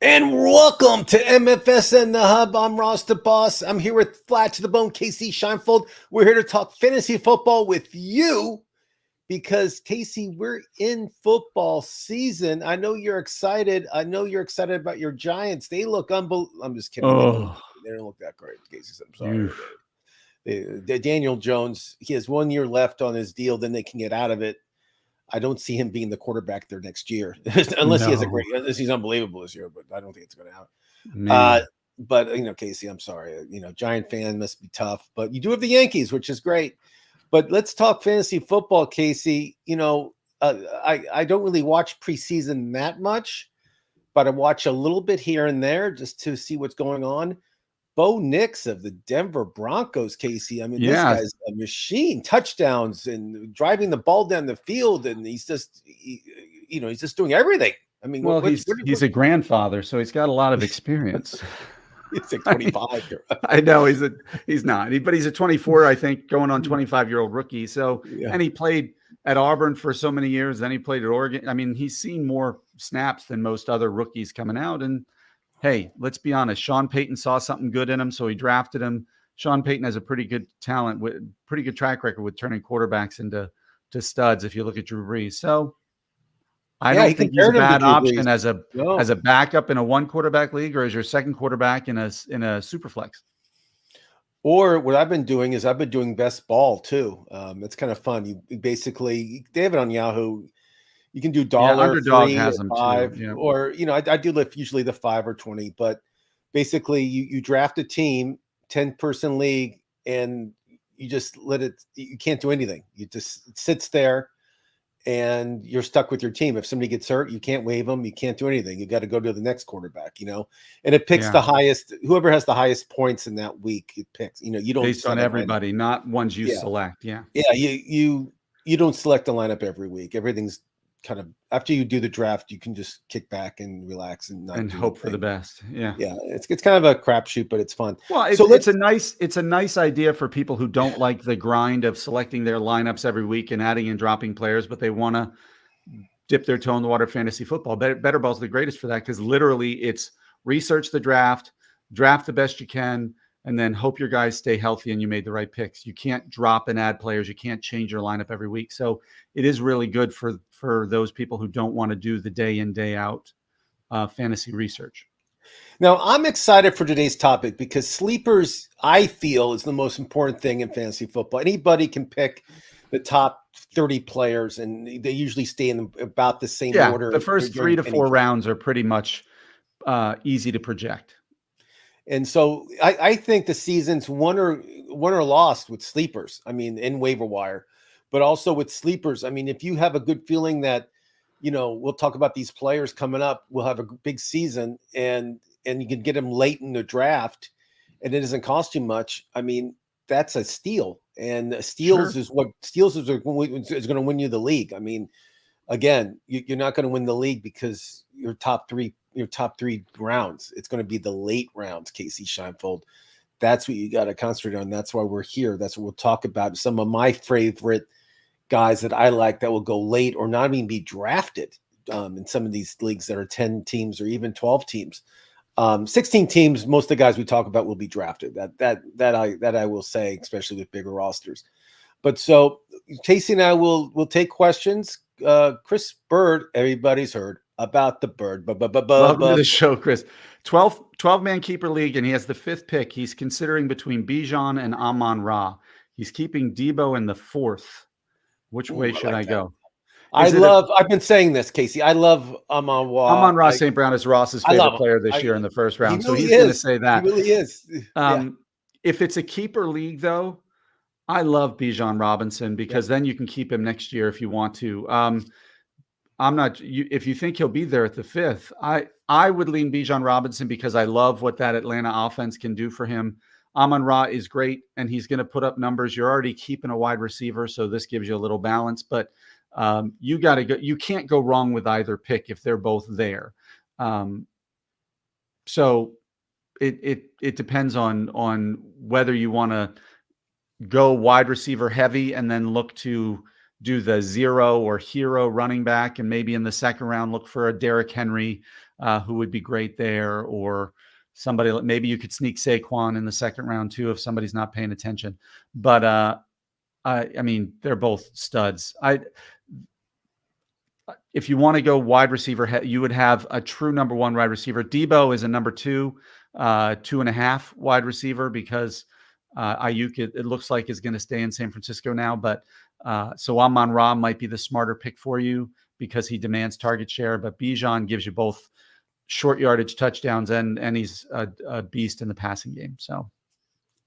And welcome to MFSN The Hub. I'm Ross the Boss. I'm here with Flat to the Bone, Casey Scheinfeld. We're here to talk fantasy football with you because, Casey, we're in football season. I know you're excited. I know you're excited about your Giants. They look unbelievable. I'm just kidding. Oh, They don't look that great, Casey. I'm sorry. oof. Daniel Jones, he has 1 year left on his deal. Then they can get out of it. I don't see him being the quarterback there next year, unless unless he's unbelievable this year. But I don't think it's going to happen. Man. But Casey, I'm sorry. Giant fan must be tough. But you do have the Yankees, which is great. But let's talk fantasy football, Casey. I don't really watch preseason that much, but I watch a little bit here and there just to see what's going on. Bo Nix of the Denver Broncos, Casey. I mean, this guy's a machine. Touchdowns and driving the ball down the field, and he's just doing everything. I mean, well, he's a grandfather, so he's got a lot of experience. He's like 25. I know he's not, but he's a 24, I think, going on 25-year-old rookie. So, Yeah. And he played at Auburn for so many years. Then he played at Oregon. I mean, he's seen more snaps than most other rookies coming out. And hey, let's be honest. Sean Payton saw something good in him, so he drafted him. Sean Payton has a pretty good talent, with pretty good track record with turning quarterbacks into studs. If you look at Drew Brees, so I don't think he's a bad option as a backup in a one quarterback league or as your second quarterback in a super flex. Or what I've been doing is I've been doing best ball too. It's kind of fun. You basically, they have it on Yahoo. You can do dollar, Underdog has them $5, too. Yeah. or I do lift usually the 5 or 20. But basically, you draft a team, 10-person league, and you just let it. You can't do anything. It sits there, and you're stuck with your team. If somebody gets hurt, you can't waive them. You can't do anything. You got to go to the next quarterback. And it picks the highest. Whoever has the highest points in that week, it picks. You don't based on everybody, not ones you select. Yeah. You don't select a lineup every week. Everything's kind of after you do the draft, you can just kick back and relax and hope for the best. Yeah. It's kind of a crapshoot, but it's fun. Well, it's a nice idea for people who don't like the grind of selecting their lineups every week and adding and dropping players, but they want to dip their toe in the water fantasy football. Better Ball's the greatest for that because literally it's research the draft the best you can, and then hope your guys stay healthy and you made the right picks. You can't drop and add players. You can't change your lineup every week. So it is really good for those people who don't want to do the day in, day out fantasy research. Now, I'm excited for today's topic because sleepers, I feel, is the most important thing in fantasy football. Anybody can pick the top 30 players, and they usually stay in about the same order. The first 3 to 4 rounds are pretty much easy to project. And so I think the season's won or lost with sleepers. I mean, in waiver wire, but also with sleepers. I mean, if you have a good feeling that, we'll talk about these players coming up, we'll have a big season and you can get them late in the draft and it doesn't cost you much. I mean, that's a steal, and steals is going to win you the league. I mean, again, you're not going to win the league because your top three rounds. It's going to be the late rounds, Casey Scheinfeld. That's what you got to concentrate on. That's why we're here. That's what we'll talk about. Some of my favorite guys that I like that will go late or not even be drafted in some of these leagues that are 10 teams or even 12 teams. 16 teams, most of the guys we talk about will be drafted. That I will say, especially with bigger rosters. But so Casey and I will take questions. Chris Bird, everybody's heard about the Bird. Welcome to the show, Chris. 12-man keeper league, and he has the 5th pick. He's considering between Bijan and Amon-Ra. He's keeping Debo in the 4th. Which way should I go? I've been saying this, Casey. I love Amon-Ra. Amon-Ra St. Brown is Ross's favorite player this year in the first round. So he's going to say that. He really is. If it's a keeper league, though, I love Bijan Robinson because then you can keep him next year if you want to. If you think he'll be there at the 5th, I would lean Bijan Robinson because I love what that Atlanta offense can do for him. Amon-Ra is great, and he's going to put up numbers. You're already keeping a wide receiver, so this gives you a little balance. But you got to go. You can't go wrong with either pick if they're both there. So it depends on whether you want to go wide receiver heavy and then look to do the zero or hero running back, and maybe in the second round look for a Derrick Henry, who would be great there, or somebody. Maybe you could sneak Saquon in the second round too if somebody's not paying attention. But I mean, they're both studs. If you want to go wide receiver, you would have a true number one wide receiver. Debo is a number 2.5 wide receiver, because Ayuk, it looks like, is going to stay in San Francisco now. But so Amon-Ra might be the smarter pick for you because he demands target share. But Bijan gives you both short yardage touchdowns, and he's a beast in the passing game. So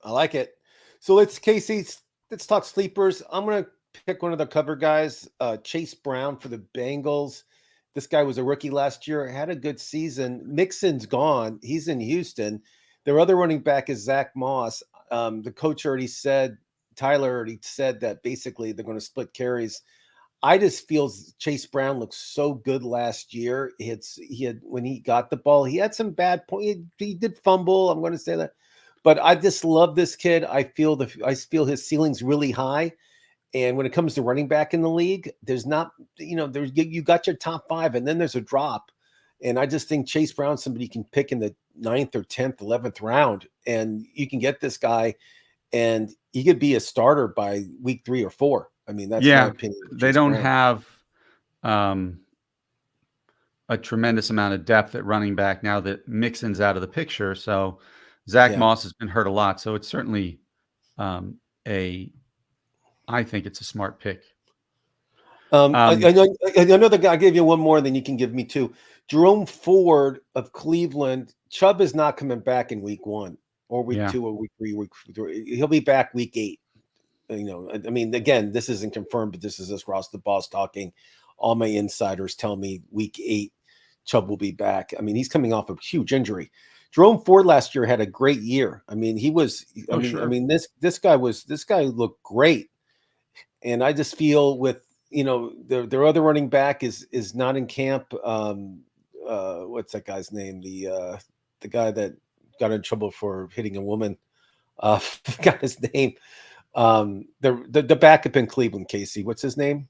I like it. So Casey, let's talk sleepers. I'm going to pick one of the cover guys, Chase Brown for the Bengals. This guy was a rookie last year, had a good season. Mixon's gone. He's in Houston. Their other running back is Zach Moss. The coach already said, Tyler already said that basically they're going to split carries. I just feel Chase Brown looks so good last year. He had when he got the ball, he had some bad points. He did fumble. I'm going to say that, but I just love this kid. I feel his ceiling's really high. And when it comes to running back in the league, there's not, you got your top 5 and then there's a drop. And I just think Chase Brown, somebody you can pick in the 9th or 10th, 11th round, and you can get this guy and he could be a starter by week 3 or 4. I mean, that's my opinion. They don't have a tremendous amount of depth at running back now that Mixon's out of the picture. So Zach Moss has been hurt a lot. So it's certainly I think it's a smart pick. I know the guy. I gave you one more, then you can give me 2. Jerome Ford of Cleveland. Chubb is not coming back in week 1 or week 2 or week 3. He'll be back week 8. I mean, again, this isn't confirmed, but this is us Ross the Boss talking. All my insiders tell me week 8, Chubb will be back. I mean, he's coming off a huge injury. Jerome Ford last year had a great year. I mean, he was. This guy looked great. And I just feel with, their other running back is not in camp. What's that guy's name? The guy that got in trouble for hitting a woman. Forgot his name. The backup in Cleveland, Casey. What's his name?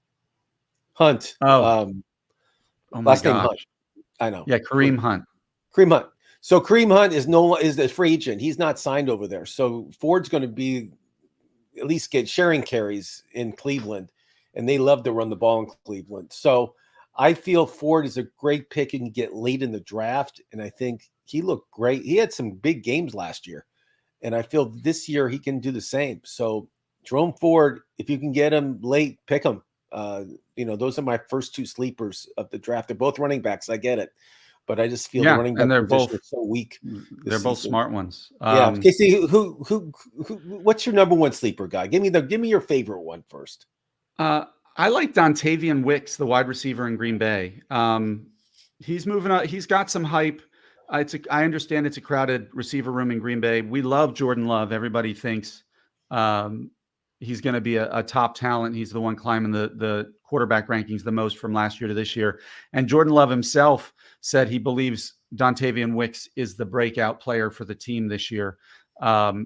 Hunt. Last name Hunt. I know. Yeah, Kareem Hunt. Kareem Hunt. So Kareem Hunt is the free agent. He's not signed over there. So Ford's going to be at least get sharing carries in Cleveland, and they love to run the ball in Cleveland. So I feel Ford is a great pick and get late in the draft, and I think he looked great. He had some big games last year, and I feel this year he can do the same. So Jerome Ford, if you can get him late, pick him. Those are my first 2 sleepers of the draft. They're both running backs. I get it. But I just feel the running back position is so weak. They're both smart ones. Casey, who what's your number 1 sleeper guy? Give me your favorite one first. I like Dontavian Wicks, the wide receiver in Green Bay. He's moving on. He's got some hype. I understand it's a crowded receiver room in Green Bay. We love Jordan Love. Everybody thinks he's going to be a top talent. He's the one climbing the quarterback rankings the most from last year to this year. And Jordan Love himself said he believes Dontavian Wicks is the breakout player for the team this year.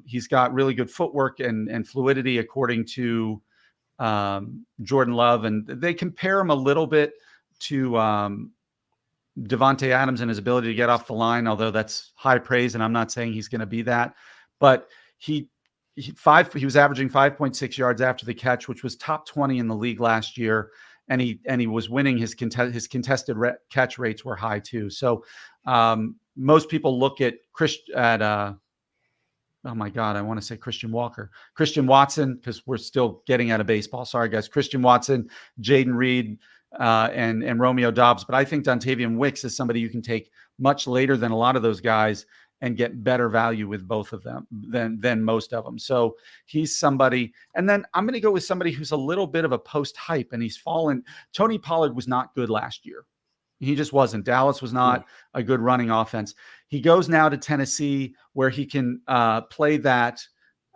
He's got really good footwork and fluidity, according to Jordan Love. And they compare him a little bit to Devontae Adams and his ability to get off the line, although that's high praise, and I'm not saying he's going to be that. But he was averaging 5.6 yards after the catch, which was top 20 in the league last year. And he was winning. His contested catch rates were high too. So most people look at oh my God, I want to say Christian Watson, because we're still getting out of baseball. Sorry guys, Christian Watson, Jaden Reed, and Romeo Doubs. But I think Dontavian Wicks is somebody you can take much later than a lot of those guys and get better value with both of them than most of them. So he's somebody. And then I'm going to go with somebody who's a little bit of a post hype, and he's fallen. Tony Pollard was not good last year. He just wasn't. Dallas was not a good running offense. He goes now to Tennessee, where he can play that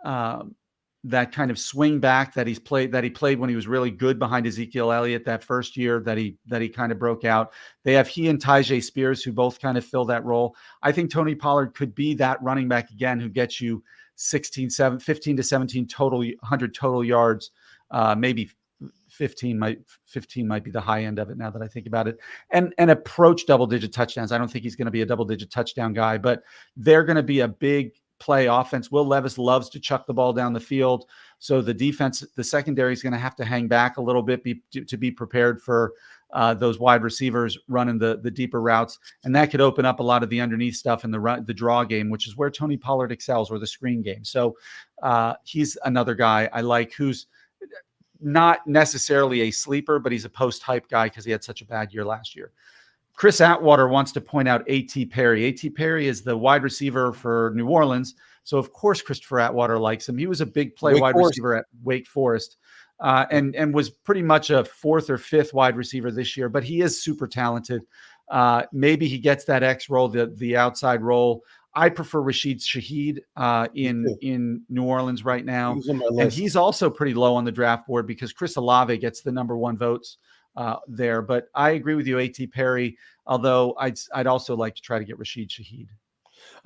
kind of swing back that he played when he was really good behind Ezekiel Elliott that first year that he kind of broke out. They have he and Tyjae Spears, who both kind of fill that role. I think Tony Pollard could be that running back again, who gets you 15 to 17 total, 100 total yards, maybe 15 might be the high end of it now that I think about it, and approach double-digit touchdowns. I don't think he's going to be a double-digit touchdown guy, but they're going to be a big play offense. Will Levis loves to chuck the ball down the field. So the defense, the secondary is going to have to hang back a little bit to be prepared for those wide receivers running the deeper routes. And that could open up a lot of the underneath stuff in the draw game, which is where Tony Pollard excels, or the screen game. So he's another guy I like, who's not necessarily a sleeper, but he's a post-hype guy because he had such a bad year last year. Chris Atwater wants to point out A.T. Perry. A.T. Perry is the wide receiver for New Orleans. So, of course, Christopher Atwater likes him. He was a big play wide receiver at Wake Forest and was pretty much a 4th or 5th wide receiver this year. But he is super talented. Maybe he gets that X role, the outside role. I prefer Rashid Shaheed in New Orleans right now. And he's also pretty low on the draft board because Chris Olave gets the number 1 votes there. But I agree with you, A.T. Perry, although I'd also like to try to get Rashid Shaheed.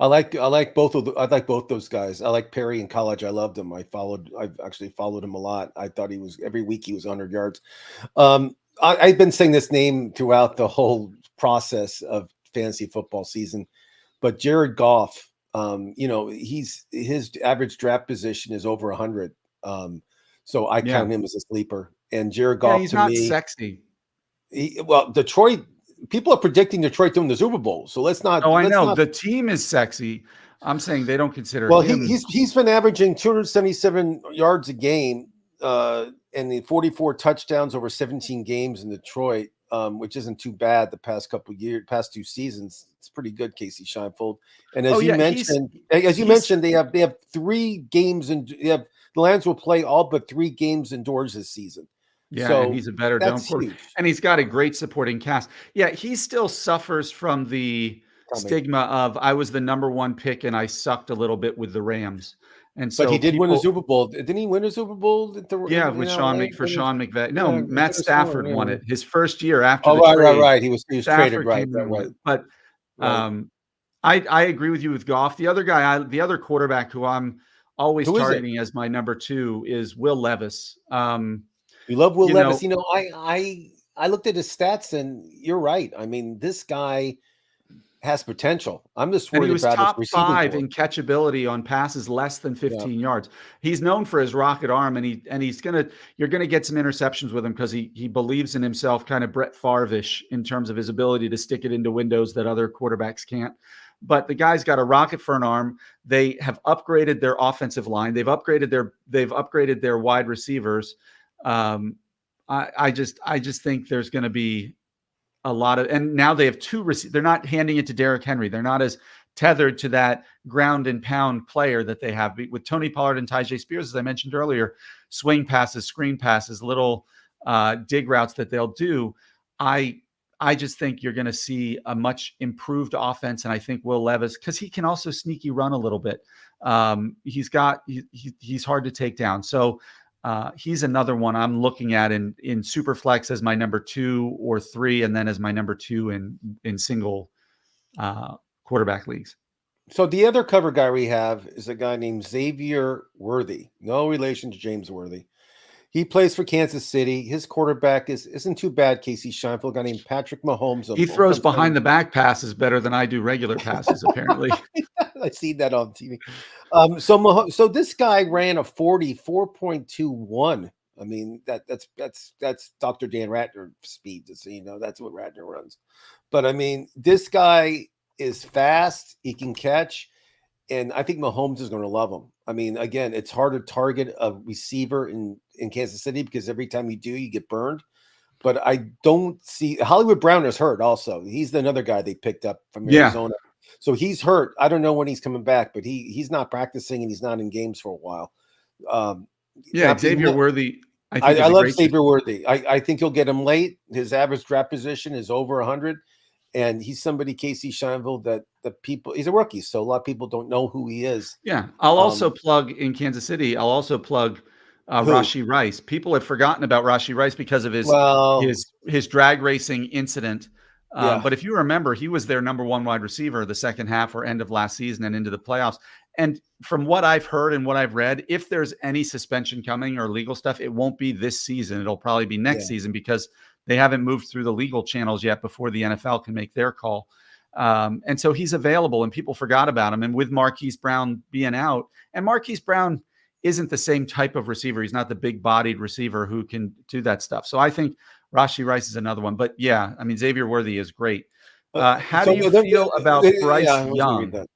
I like both those guys. I like Perry in college. I loved him. I've actually followed him a lot. I thought every week he was 100 yards. I've been saying this name throughout the whole process of fantasy football season, but Jared Goff, his average draft position is over 100. So I count him as a sleeper. And Jared Goff, he's not sexy. Detroit. People are predicting Detroit to win the Super Bowl, so let's not. Oh, I know the team is sexy. I'm saying they don't consider. Well, he's been averaging 277 yards a game, and the 44 touchdowns over 17 games in Detroit, which isn't too bad. The past 2 seasons, it's pretty good. Casey Scheinfeld, and as you mentioned, they have 3 games, and the Lions will play all but 3 games indoors this season. Yeah, so and he's a better dome quarterback, and he's got a great supporting cast. Yeah, he still suffers from the stigma of I was the number 1 pick and I sucked a little bit with the Rams. And so, but he did win a Super Bowl. Didn't he win a Super Bowl? With Sean McVay. No, Matt Stafford won it his first year after. Right. He was traded, right. But I agree with you with Goff. The other guy, the other quarterback who I'm always targeting as my number 2 is Will Levis. You love Will Levis. I looked at his stats, and you're right. I mean, this guy has potential. I'm just worried about his top 5 in catchability on passes less than 15 yards. He's known for his rocket arm, and you're gonna get some interceptions with him because he believes in himself, kind of Brett Favre-ish in terms of his ability to stick it into windows that other quarterbacks can't. But the guy's got a rocket for an arm. They have upgraded their offensive line. They've upgraded their wide receivers. I just think there's going to be a lot of, and now they have 2 they're not handing it to Derrick Henry. They're not as tethered to that ground and pound player that they have with Tony Pollard and Tyjae Spears, as I mentioned earlier. Swing passes, screen passes, little dig routes that they'll do. I just think you're going to see a much improved offense, and I think Will Levis, because he can also sneaky run a little bit. He's hard to take down. So he's another one I'm looking at in Superflex as my number 2 or 3, and then as my number 2 in single quarterback leagues. So the other cover guy we have is a guy named Xavier Worthy. No relation to James Worthy. He plays for Kansas City. His quarterback isn't too bad, Casey Scheinfeld, a guy named Patrick Mahomes. He throws behind the back passes better than I do regular passes, apparently. I see that on TV. So this guy ran a 44.21. I mean, that's Dr. Dan Ratner speed, so that's what Ratner runs. But I mean, this guy is fast, he can catch, and I think Mahomes is going to love him. I mean, again, it's hard to target a receiver in Kansas City because every time you do, you get burned. But I don't see Hollywood Brown is hurt also. He's another guy they picked up from Arizona. So he's hurt. I don't know when he's coming back, but he's not practicing and he's not in games for a while. Xavier Worthy. I love Xavier Worthy. I think you'll get him late. His average draft position is over 100. And he's somebody, Casey Scheinfeld, that the people, he's a rookie. So a lot of people don't know who he is. Yeah. I'll also plug in Kansas City. I'll also plug Rashee Rice. People have forgotten about Rashee Rice because of his drag racing incident. But if you remember, he was their number 1 wide receiver the second half or end of last season and into the playoffs. And from what I've heard and what I've read, if there's any suspension coming or legal stuff, it won't be this season. It'll probably be next season because they haven't moved through the legal channels yet before the NFL can make their call. And so he's available, and people forgot about him. And with Marquise Brown being out, and Marquise Brown isn't the same type of receiver. He's not the big-bodied receiver who can do that stuff. So I think Rashee Rice is another one. But yeah, I mean, Xavier Worthy is great. How do you feel about Bryce Young?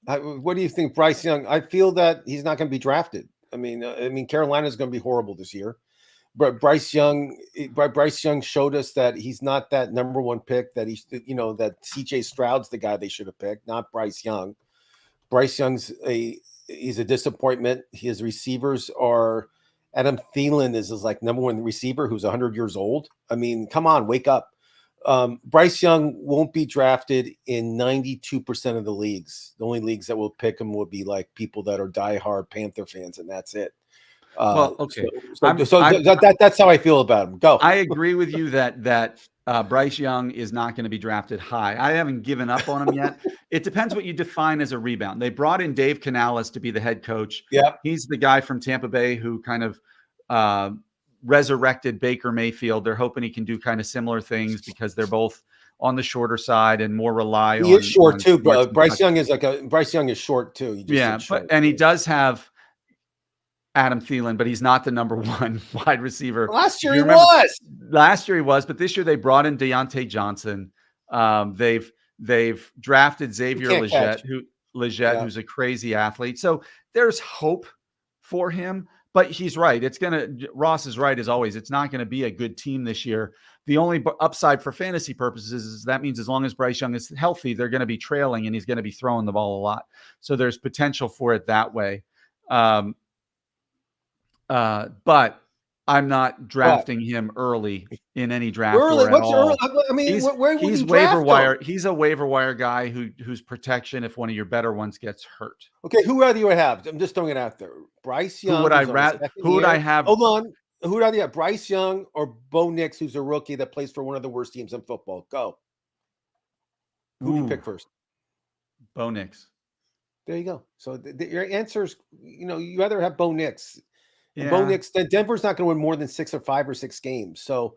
What do you think, Bryce Young? I feel that he's not going to be drafted. I mean, Carolina's going to be horrible this year. But Bryce Young showed us that he's not that number one pick. That that C.J. Stroud's the guy they should have picked, not Bryce Young. Bryce Young's he's a disappointment. His receivers are Adam Thielen is like number one receiver who's 100 years old. I mean, come on, wake up. Bryce Young won't be drafted in 92% of the leagues. The only leagues that will pick him will be like people that are diehard Panther fans, and that's it. Well, okay. That's how I feel about him. Go. I agree with you that Bryce Young is not going to be drafted high. I haven't given up on him yet. It depends what you define as a rebound. They brought in Dave Canales to be the head coach. Yeah, he's the guy from Tampa Bay who kind of resurrected Baker Mayfield. They're hoping he can do kind of similar things because they're both on the shorter side and more rely on. He is short too, but Bryce Young is short too. He does have Adam Thielen, but he's not the number one wide receiver. Last year he was. Last year he was, but this year they brought in Deontay Johnson. They've drafted Xavier Legette, who's a crazy athlete. So there's hope for him. But he's right. Ross is right as always. It's not going to be a good team this year. The only upside for fantasy purposes is that means as long as Bryce Young is healthy, they're going to be trailing and he's going to be throwing the ball a lot. So there's potential for it that way. But I'm not drafting him early in any draft. Early? What's all. Early? I mean, he's waiver wire. He's a waiver wire guy who's protection if one of your better ones gets hurt. Okay, who rather you have? I'm just throwing it out there. Bryce Young. Who would I have? Hold on. Who would I have? Bryce Young or Bo Nix, who's a rookie that plays for one of the worst teams in football? Go. Who do you pick first? Bo Nix. There you go. So your answer is, you rather have Bo Nix. Yeah. Bo Nix, Denver's not going to win more than 6 or 5 or 6 games. So,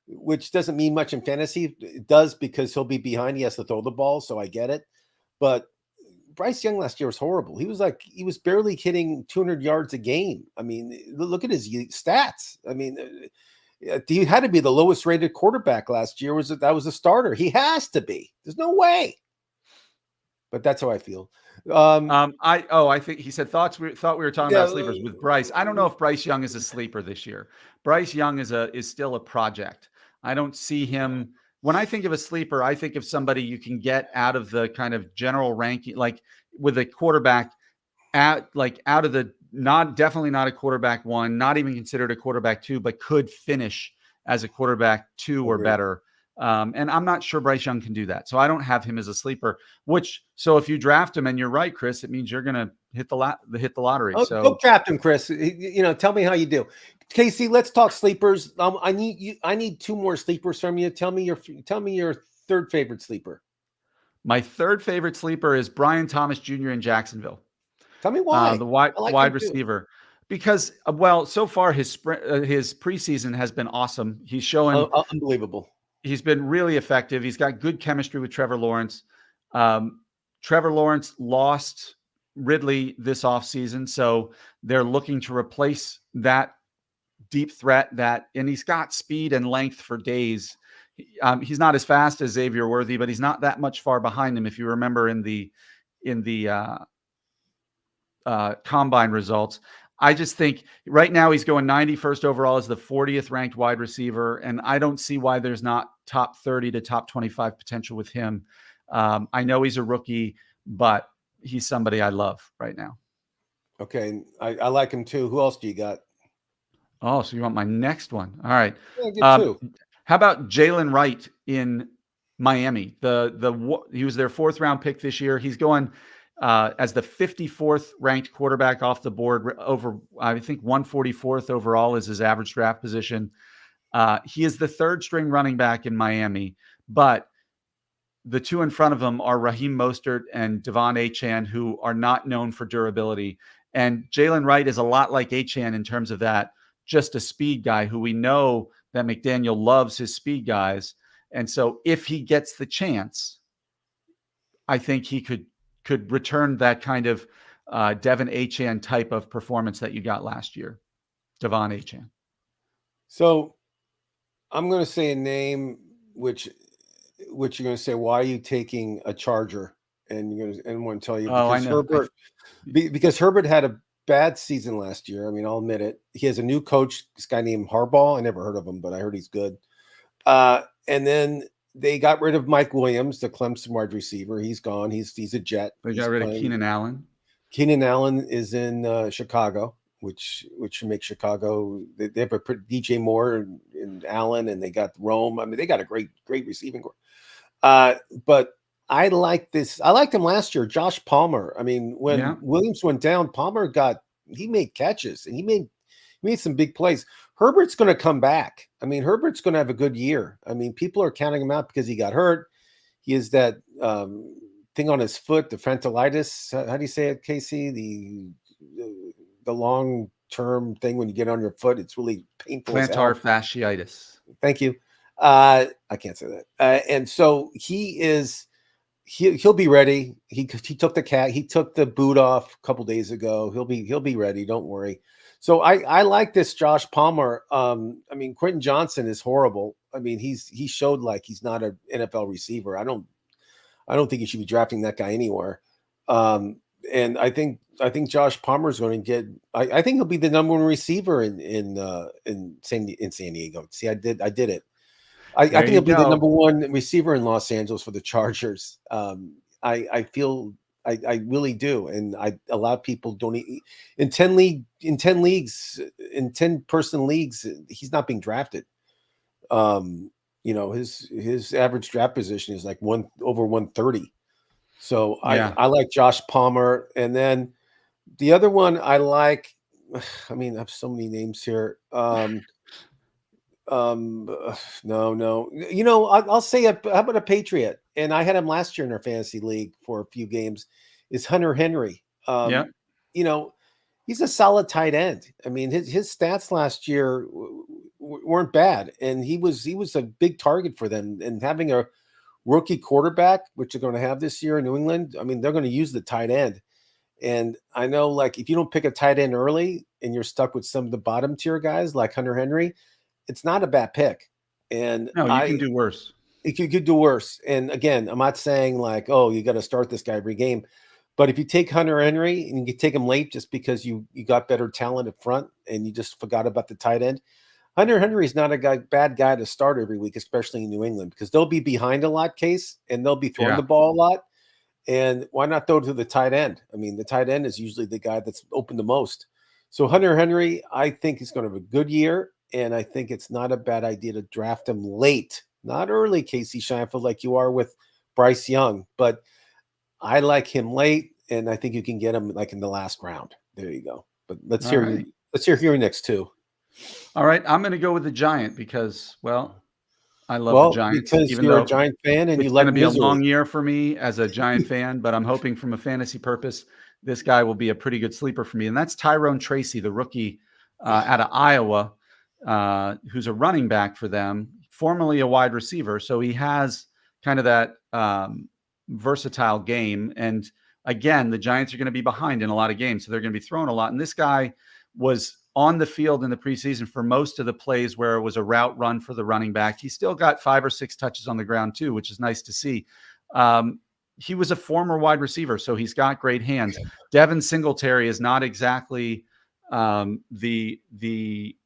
which doesn't mean much in fantasy. It does because he'll be behind. He has to throw the ball. So I get it. But Bryce Young last year was horrible. He was barely hitting 200 yards a game. I mean, look at his stats. I mean, he had to be the lowest rated quarterback last year. That was a starter. He has to be. There's no way. But that's how I feel. I think he said thought we were talking about sleepers with Bryce. I don't know if Bryce Young is a sleeper this year. Bryce Young is still a project. I don't see him. When I think of a sleeper, I think of somebody you can get out of the kind of general ranking, like with a quarterback out of the definitely not a quarterback 1, not even considered a quarterback 2, but could finish as a quarterback 2 or better. And I'm not sure Bryce Young can do that. So I don't have him as a sleeper, so if you draft him, and you're right, Chris, it means you're going to hit the lottery. So go draft him, Chris. Tell me how you do. Casey, let's talk sleepers. I need 2 more sleepers from you. Tell me your third favorite sleeper. My third favorite sleeper is Brian Thomas Jr. in Jacksonville. Tell me why. The wide receiver. Because, so far his preseason has been awesome. He's showing unbelievable. He's been really effective. He's got good chemistry with Trevor Lawrence. Trevor Lawrence lost Ridley this offseason, so they're looking to replace that deep threat and he's got speed and length for days. He's not as fast as Xavier Worthy, but he's not that much far behind him. If you remember in the combine results, I just think right now he's going 91st overall as the 40th ranked wide receiver. And I don't see why there's not top 30 to top 25 potential with him. I know he's a rookie, but he's somebody I love right now. Okay. I like him too. Who else do you got? Oh, so you want my next one? All right. Yeah, two. How about Jalen Wright in Miami? He was their 4th round pick this year. He's going as the 54th ranked quarterback off the board over, I think 144th overall is his average draft position. He is the 3rd string running back in Miami, but the two in front of him are Raheem Mostert and Devon Achane, who are not known for durability. And Jalen Wright is a lot like Achane in terms of that, just a speed guy who we know that McDaniel loves his speed guys. And so if he gets the chance, I think he could return that kind of Devon Achane type of performance that you got last year. Devon Achane. So I'm going to say a name which you're going to say, why are you taking a Charger? And you're going to, and want to tell you because Herbert, because Herbert had a bad season last year. I mean, I'll admit it. He has a new coach, this guy named Harbaugh. I never heard of him, but I heard he's good. And then they got rid of Mike Williams, the Clemson wide receiver. He's gone. He's a Jet. They got rid of Keenan Allen. Keenan Allen is in Chicago, which makes Chicago. They have a DJ Moore and Allen, and they got Rome. I mean, they got a great receiving core. But I like this. I liked him last year. Josh Palmer. I mean, when Williams went down, Palmer he made catches and he made some big plays. Herbert's going to come back. I mean, Herbert's going to have a good year. I mean, people are counting him out because he got hurt. He has that thing on his foot, the frontalitis. How do you say it, Casey? The long-term thing when you get on your foot, it's really painful. Plantar fasciitis. Thank you. I can't say that. And so he'll be ready. He took the boot off a couple days ago. He'll be ready. Don't worry. So I like this Josh Palmer. I mean, Quentin Johnson is horrible. I mean, he showed like he's not an NFL receiver. I don't think you should be drafting that guy anywhere. And I think Josh Palmer is going to get. I think he'll be the number one receiver in San Diego. See, I did it. I think he'll be the number one receiver in Los Angeles for the Chargers. I feel I really do, and a lot of people don't. In 10 leagues, in 10-person leagues, he's not being drafted. You know, his average draft position is like over 130. So I like Josh Palmer, and then the other one I like. I mean, I have so many names here. No. You know, I'll say how about a Patriot? And I had him last year in our fantasy league for a few games. Is Hunter Henry? You know, he's a solid tight end. I mean, his stats last year weren't bad, and he was a big target for them. And having a rookie quarterback, which they're going to have this year in New England, I mean, they're going to use the tight end. And I know, like, if you don't pick a tight end early and you're stuck with some of the bottom tier guys like Hunter Henry, it's not a bad pick. And no, you can do worse. You could do worse. And again, I'm not saying like, oh, you got to start this guy every game. But if you take Hunter Henry and you take him late just because you got better talent up front and you just forgot about the tight end, Hunter Henry is not a bad guy to start every week, especially in New England, because they'll be behind a lot, Case, and they'll be throwing the ball a lot. And why not throw to the tight end? I mean, the tight end is usually the guy that's open the most. So Hunter Henry, I think he's going to have a good year. And I think it's not a bad idea to draft him late, not early, Casey Scheinfeld, like you are with Bryce Young. But I like him late, and I think you can get him like in the last round. There you go. But let's hear your next two. All right, I'm going to go with the Giant because, well, I love the Giants. Because you're a Giant fan and you like misery. It's going to be a long year for me as a Giant fan, but I'm hoping from a fantasy purpose, this guy will be a pretty good sleeper for me. And that's Tyrone Tracy, the rookie out of Iowa, who's a running back for them, formerly a wide receiver. So he has kind of that versatile game. And again, the Giants are going to be behind in a lot of games, so they're going to be throwing a lot. And this guy was on the field in the preseason for most of the plays where it was a route run for the running back. He still got 5 or 6 touches on the ground too, which is nice to see. He was a former wide receiver, so he's got great hands. Devin Singletary is not exactly the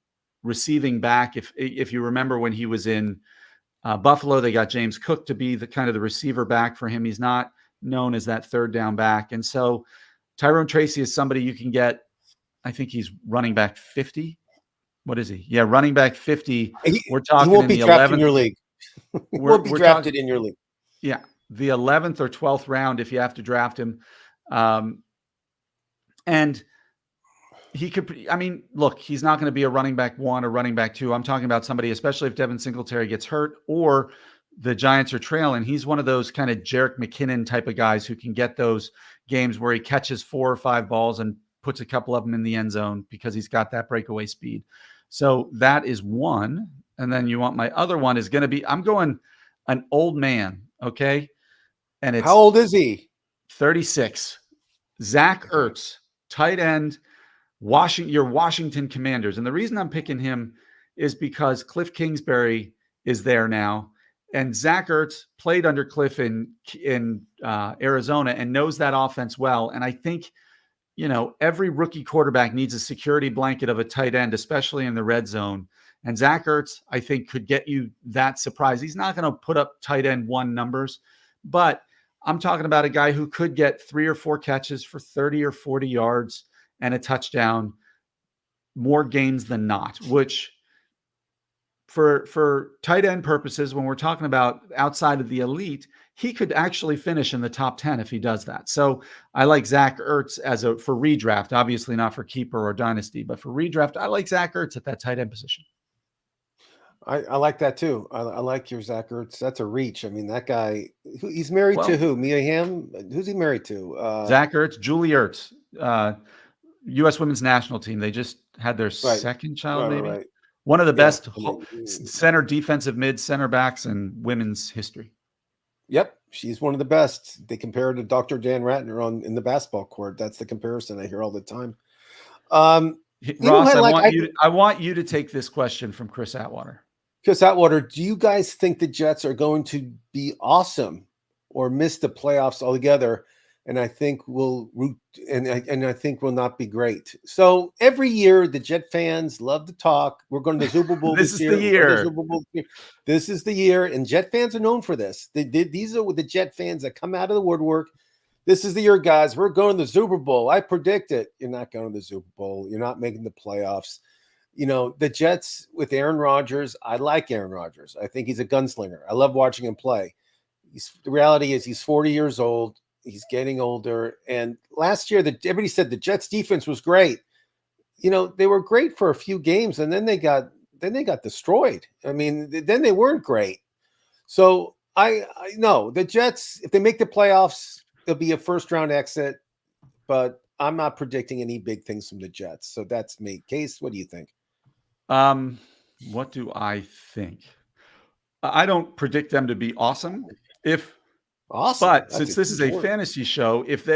receiving back. If you remember when he was in Buffalo, they got James Cook to be the kind of the receiver back for him. He's not known as that third down back. And so Tyrone Tracy is somebody you can get. I think he's running back 50. What is he? Yeah, running back 50. We're talking he won't be in the drafted 11th. in your league. He won't be drafted in your league. Yeah, the 11th or 12th round if you have to draft him. And he could, I mean, look, he's not going to be a running back 1 or running back 2. I'm talking about somebody, especially if Devin Singletary gets hurt or the Giants are trailing, he's one of those kind of Jerick McKinnon type of guys who can get those games where he catches 4 or 5 balls and puts a couple of them in the end zone because he's got that breakaway speed. So that is one. And then you want my other one is going to be, I'm going an old man. Okay. And it's how old is he? 36. Zach Ertz, tight end, your Washington Commanders. And the reason I'm picking him is because Cliff Kingsbury is there now. And Zach Ertz played under Cliff in Arizona and knows that offense well. And I think, every rookie quarterback needs a security blanket of a tight end, especially in the red zone. And Zach Ertz, I think, could get you that surprise. He's not going to put up tight end 1 numbers, but I'm talking about a guy who could get 3 or 4 catches for 30 or 40 yards and a touchdown more games than not, which for tight end purposes, when we're talking about outside of the elite, he could actually finish in the top 10 if he does that. So I like Zach Ertz for redraft, obviously not for keeper or dynasty, but for redraft, I like Zach Ertz at that tight end position. I like that too. I like your Zach Ertz. That's a reach. I mean, that guy, he's married to who? Mia Hamm? Who's he married to? Zach Ertz, Julie Ertz, U.S. women's national team. They just had their second child, maybe. Right. One of the best center defensive mid center backs in women's history. Yep. She's one of the best. They compare her to Dr. Dan Ratner in the basketball court. That's the comparison I hear all the time. Ross, I want you to take this question from Chris Atwater. Chris Atwater, do you guys think the Jets are going to be awesome or miss the playoffs altogether? And I think will not be great. So every year the Jet fans love to talk. We're going to the Super Bowl this year. This is the year. This is the year, and Jet fans are known for this. These are the Jet fans that come out of the woodwork. This is the year, guys. We're going to the Super Bowl. I predict it. You're not going to the Super Bowl. You're not making the playoffs. The Jets with Aaron Rodgers, I like Aaron Rodgers. I think he's a gunslinger. I love watching him play. The reality is he's 40 years old. He's getting older. And last year, everybody said the Jets defense was great. They were great for a few games, and then they got destroyed. I mean, then they weren't great. So I know the Jets, if they make the playoffs, it'll be a first-round exit. But I'm not predicting any big things from the Jets. So that's me. Case, what do you think? What do I think? I don't predict them to be awesome. Awesome. But since this is a fantasy show, if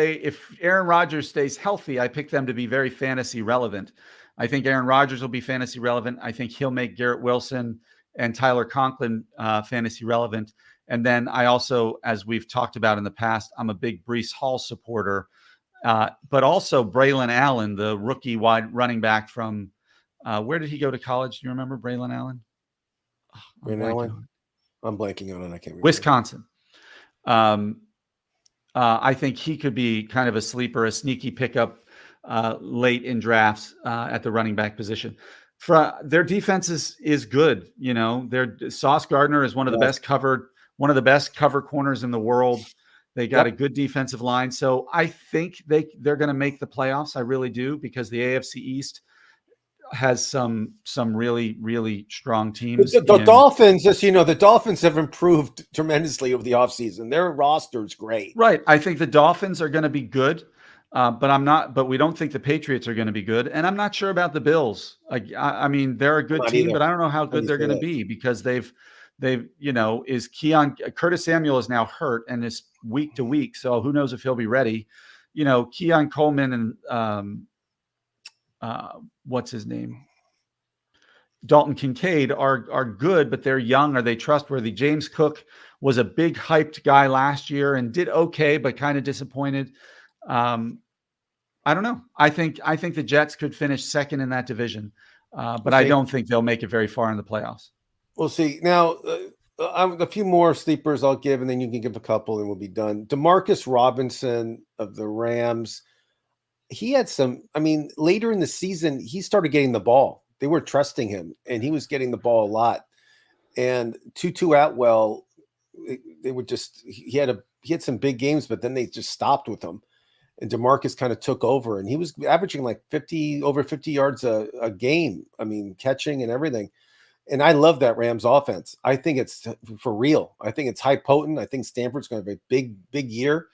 Aaron Rodgers stays healthy, I pick them to be very fantasy relevant. I think Aaron Rodgers will be fantasy relevant. I think he'll make Garrett Wilson and Tyler Conklin fantasy relevant. And then I also, as we've talked about in the past, I'm a big Breece Hall supporter, but also Braylon Allen, the rookie wide running back from where did he go to college? Do you remember Braylon Allen? I'm blanking on it. I can't remember. Wisconsin. I think he could be kind of a sleeper, a sneaky pickup late in drafts at the running back position. Their defense is good. Sauce Gardner is one of the best cover corners in the world. They got a good defensive line. So I think they're going to make the playoffs. I really do, because the AFC East has some really, really strong teams. The Dolphins, the Dolphins have improved tremendously over the offseason. Their roster is great. Right. I think the Dolphins are going to be good, but we don't think the Patriots are going to be good. And I'm not sure about the Bills. I mean, they're a good team, but I don't know how good they're going to be, because they've Curtis Samuel is now hurt and is week to week. So who knows if he'll be ready. Keon Coleman and what's his name? Dalton Kincaid are good, but they're young. Are they trustworthy? James Cook was a big hyped guy last year and did okay, but kind of disappointed. I don't know. I think the Jets could finish second in that division, but I don't think they'll make it very far in the playoffs. We'll see. Now, a few more sleepers I'll give, and then you can give a couple and we'll be done. Demarcus Robinson of the Rams. He had later in the season, he started getting the ball. They were trusting him, and he was getting the ball a lot. And Tutu Atwell, he had some big games, but then they just stopped with him. And DeMarcus kind of took over, and he was averaging like over 50 yards a game. I mean, catching and everything. And I love that Rams offense. I think it's for real. I think it's high potent. I think Stanford's going to have a big year.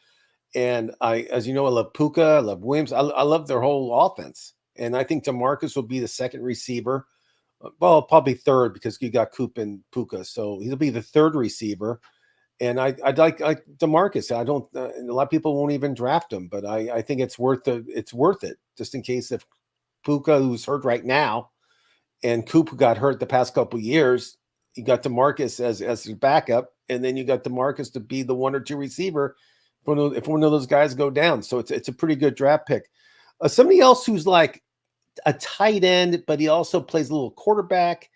And as you know, I love Puka. I love Williams. I love their whole offense. And I think DeMarcus will be the second receiver. Well, probably third because you got Coop and Puka. So he'll be the third receiver. And I'd like DeMarcus. I don't. A lot of people won't even draft him, but I think it's worth it just in case if Puka, who's hurt right now, and Coop, who got hurt the past couple of years, you got DeMarcus as your backup, and then you got DeMarcus to be the 1 or 2 receiver if one of those guys go down. So it's a pretty good draft pick. Somebody else who's like a tight end, but he also plays a little quarterback.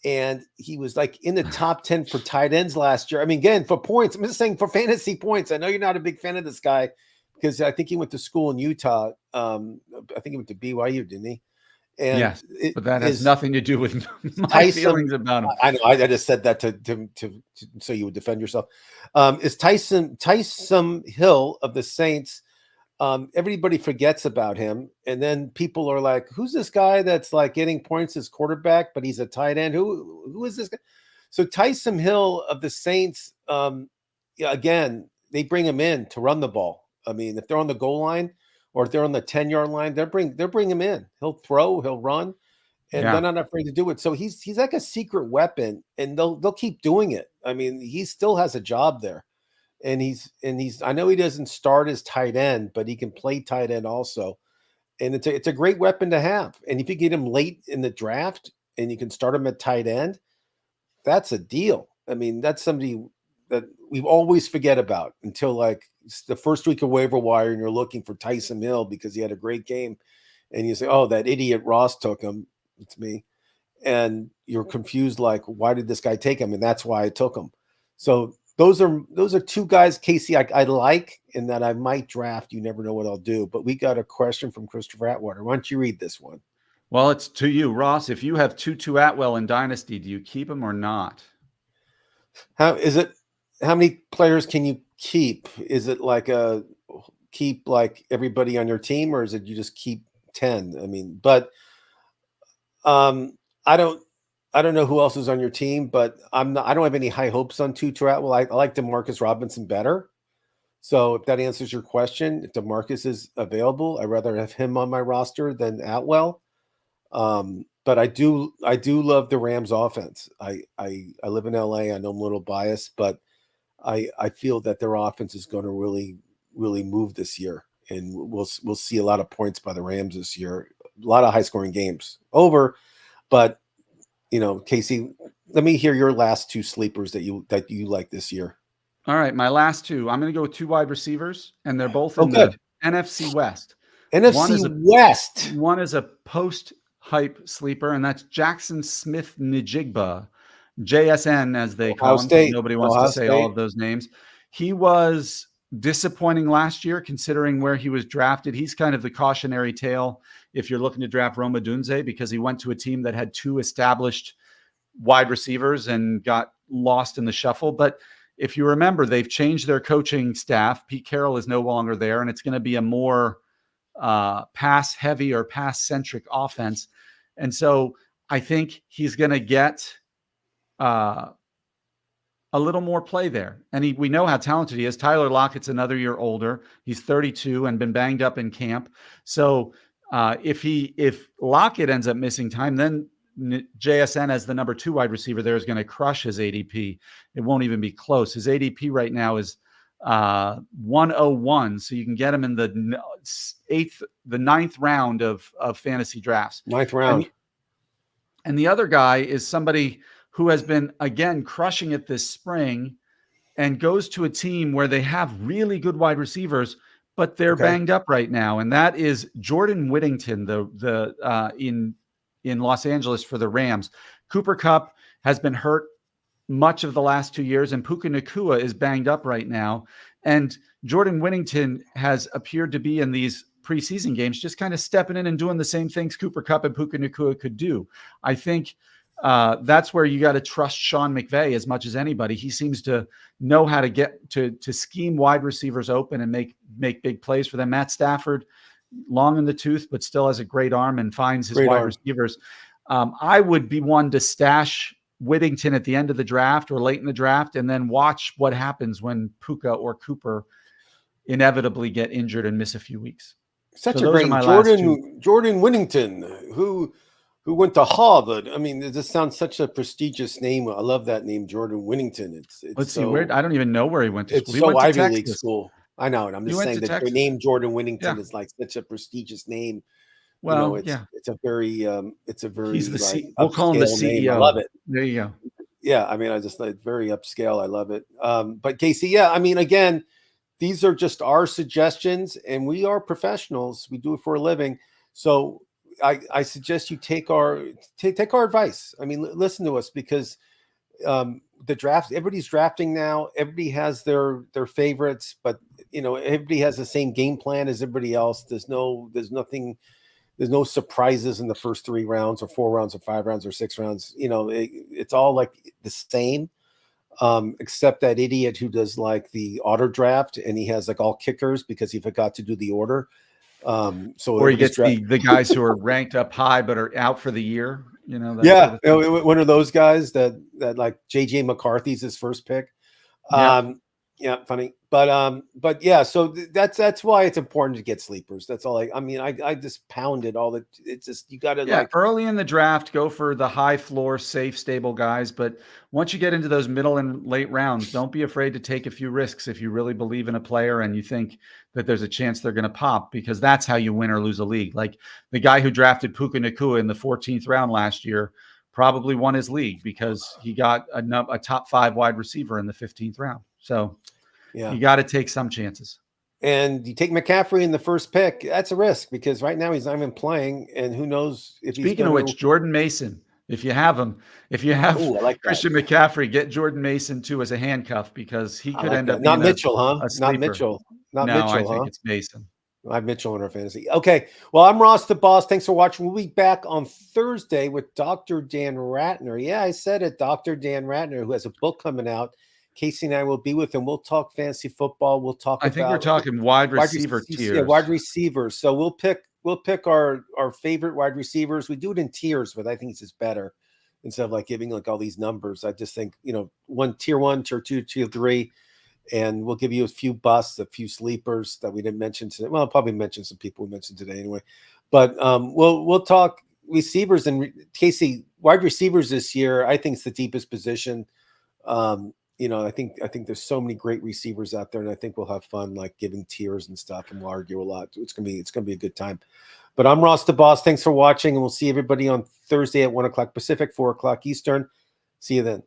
And he was like in the top 10 for tight ends last year. I mean, again, for points, I'm just saying for fantasy points. I know you're not a big fan of this guy because I think he went to school in Utah. I think he went to BYU, didn't he? And yes, but that has nothing to do with my Tyson, feelings about him. I know. I just said that to so you would defend yourself. Is Taysom Hill of the Saints? Everybody forgets about him, and then people are like, "Who's this guy that's like getting points as quarterback, but he's a tight end? Who is this guy?" So Taysom Hill of the Saints, again, they bring him in to run the ball. I mean, if they're on the goal line or if they're on the 10-yard line, they'll bring him in. He'll throw, he'll run, and they're not afraid to do it. So he's like a secret weapon, and they'll keep doing it. I mean, he still has a job there. And he's I know he doesn't start as tight end, but he can play tight end also. And it's a great weapon to have. And if you get him late in the draft and you can start him at tight end, that's a deal. I mean, that's somebody that we always forget about until like the first week of waiver wire and you're looking for Taysom Hill because he had a great game. And you say, oh, that idiot Ross took him. It's me. And you're confused, like, why did this guy take him? And that's why I took him. So those are 2 guys, Casey, I like, and that I might draft. You never know what I'll do. But we got a question from Christopher Atwater. Why don't you read this one? Well, it's to you, Ross. If you have Tutu Atwell in Dynasty, do you keep him or not? How many players can you keep? Is it like keep like everybody on your team, or is it you just keep 10? I mean, but I don't know who else is on your team, but I don't have any high hopes on Tutu Atwell. I like DeMarcus Robinson better. So if that answers your question, if DeMarcus is available, I'd rather have him on my roster than Atwell. But I do love the Rams offense. I live in LA. I know I'm a little biased, but I feel that their offense is going to really, really move this year. And we'll see a lot of points by the Rams this year. A lot of high scoring games over, but Casey, let me hear your last 2 sleepers that you like this year. All right, my last 2. I'm going to go with 2 wide receivers, and they're both in the NFC West. West. One is a post-hype sleeper, and that's Jackson Smith-Njigba, JSN as they call him. Nobody wants to say all of those names. He was disappointing last year, considering where he was drafted. He's kind of the cautionary tale if you're looking to draft Roma Dunze, because he went to a team that had 2 established wide receivers and got lost in the shuffle. But if you remember, they've changed their coaching staff. Pete Carroll is no longer there, and it's going to be a more pass-heavy or pass-centric offense. And so I think he's going to get a little more play there. And we know how talented he is. Tyler Lockett's another year older. He's 32 and been banged up in camp. So if Lockett ends up missing time, then JSN as the number 2 wide receiver there is going to crush his ADP. It won't even be close. His ADP right now is 101. So you can get him in the 9th round of fantasy drafts. 9th round. And the other guy is somebody who has been, again, crushing it this spring and goes to a team where they have really good wide receivers, but they're banged up right now. And that is Jordan Whittington, in Los Angeles for the Rams. Cooper Kupp has been hurt much of the last 2 years, and Puka Nacua is banged up right now. And Jordan Whittington has appeared to be in these preseason games, just kind of stepping in and doing the same things Cooper Kupp and Puka Nacua could do. I think that's where you got to trust Sean McVay as much as anybody. He seems to know how to get to scheme wide receivers open and make big plays for them. Matt Stafford, long in the tooth, but still has a great arm and finds his wide receivers. I would be one to stash Whittington at the end of the draft or late in the draft, and then watch what happens when Puka or Cooper inevitably get injured and miss a few weeks. Such So a those great are my last two. Jordan Whittington, who went to Harvard. I mean, this sounds such a prestigious name. I love that name, Jordan Whittington. It's Let's see, so where I don't even know where he went to it's school. He so went to Ivy League Texas. school. I know it. I'm He just went saying to that the Texas. name Jordan Whittington Yeah. is like such a prestigious name. Well, it's a very he's the like we'll call him the upscale name. I CEO. love it. There you go. Yeah, I mean, I just like very upscale. I love it. But Casey, yeah, I mean, again, these are just our suggestions, and we are professionals. We do it for a living. So I suggest you take our advice. I mean, listen to us, because the draft, everybody's drafting now. Everybody has their favorites, but everybody has the same game plan as everybody else. There's no surprises in the first 3 rounds or 4 rounds or 5 rounds or 6 rounds. It's all like the same, except that idiot who does like the auto draft, and he has like all kickers because he forgot to do the order. So Or he gets the guys who are ranked up high but are out for the year. Yeah, sort of one of those guys that like JJ McCarthy's his first pick. Yeah, funny, but yeah, so that's why it's important to get sleepers. That's all. I just pounded all the. It's just you got to early in the draft, go for the high floor, safe, stable guys. But once you get into those middle and late rounds, don't be afraid to take a few risks if you really believe in a player and you think that there's a chance they're going to pop, because that's how you win or lose a league. Like the guy who drafted Puka Nacua in the 14th round last year probably won his league because he got a top 5 wide receiver in the 15th round. So yeah, you got to take some chances. And you take McCaffrey in the first pick, that's a risk because right now he's not even playing, and who knows if he's. Speaking of which, Jordan Mason, if you have Christian McCaffrey, get Jordan Mason too as a handcuff, because he could end up not Mitchell, huh? Not Mitchell. I think it's Mason. I have Mitchell in our fantasy. Okay. Well, I'm Ross the Boss. Thanks for watching. We'll be back on Thursday with Dr. Dan Ratner. Yeah, I said it. Dr. Dan Ratner, who has a book coming out. Casey and I will be with him. We'll talk fantasy football. We'll talk. I think we're talking wide receiver tiers. Yeah, wide receivers. So we'll pick our favorite wide receivers. We do it in tiers, but I think it's just better instead of like giving like all these numbers. I just think tier 1, tier 2, tier 3, and we'll give you a few busts, a few sleepers that we didn't mention today. Well, I'll probably mention some people we mentioned today anyway. But we'll talk receivers. And Casey, wide receivers this year, I think it's the deepest position. I think there's so many great receivers out there, and I think we'll have fun like giving tiers and stuff, and we'll argue a lot. It's gonna be a good time. But I'm Ross the Boss. Thanks for watching, and we'll see everybody on Thursday at 1 o'clock Pacific, 4 o'clock Eastern. See you then.